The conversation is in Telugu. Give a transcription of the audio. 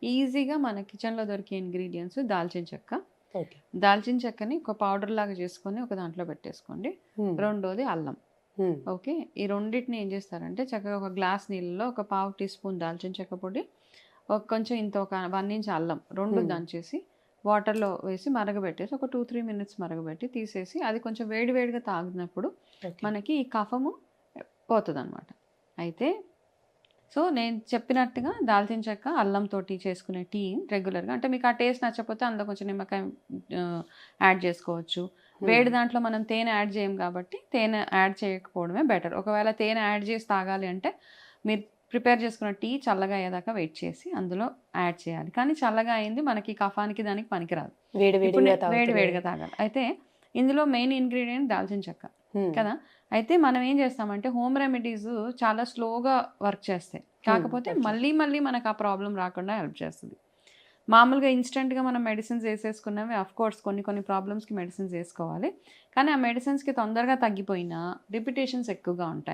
ఈజీగా మన కిచెన్లో దొరికే ఇంగ్రీడియంట్స్ దాల్చిన చెక్క. ఓకే. దాల్చిన చెక్కని ఒక పౌడర్ లాగా చేసుకొని ఒక దాంట్లో పెట్టేసుకోండి. రెండోది అల్లం. ఓకే. ఈ రెండిటిని ఏం చేస్తారంటే చక్కగా ఒక గ్లాస్ నీళ్ళలో ఒక పావు టీ స్పూన్ దాల్చిన చెక్క పొడి, కొంచెం ఇంత ఒక 1 ఇంచ్ అల్లం 2 దంచేసి వాటర్‌లో వేసి మరగబెట్టేసి ఒక 2, 3 మినిట్స్ మరగబెట్టి తీసేసి అది కొంచెం వేడి వేడిగా తాగినప్పుడు మనకి ఈ కఫము పోతదనమాట. అయితే సో, నేను చెప్పినట్టుగా దాల్చిన చెక్క, అల్లంతోటి చేసుకునే టీ రెగ్యులర్‌గా అంటే మీకు ఆ టేస్ట్ నచ్చకపోతే అందులో కొంచెం నిమ్మకాయ యాడ్ చేసుకోవచ్చు. వేడి దాంట్లో మనం తేనె యాడ్ చేయం కాబట్టి తేనె యాడ్ చేయకపోవడమే బెటర్. ఒకవేళ తేనె యాడ్ చేసి తాగాలి అంటే మీరు ప్రిపేర్ చేసుకున్న టీ చల్లగా అయ్యేదాకా వెయిట్ చేసి అందులో యాడ్ చేయాలి. కానీ చల్లగా అయింది మనకి కఫానికి దానికి పనికిరాదు. వేడి ఇప్పుడు వేడిగా వేడి తాగుతూనే వేడిగా తాగాలి. అయితే ఇందులో మెయిన్ ఇంగ్రీడియెంట్ దాల్చిన చెక్క కదా! అయితే మనం ఏం చేస్తామంటే హోమ్ రెమెడీస్ చాలా స్లోగా వర్క్ చేస్తాయి. కాకపోతే ఓకే. మళ్ళీ మళ్ళీ మనకు ఆ ప్రాబ్లమ్ రాకుండా హెల్ప్ చేస్తది. మామూలుగా ఇన్‌స్టంట్‌గా మనం మెడిసిన్స్ ఏసేసుకున్నవి ఆఫ్‌కోర్స్ కొన్ని కొన్ని ప్రాబ్లమ్స్‌కి మెడిసిన్స్ ఏసుకోవాలి. కానీ ఆ మెడిసిన్స్‌కి తొందరగా తగ్గిపోయినా రిపిటేషన్స్ ఎక్కువగా ఉంటాయి.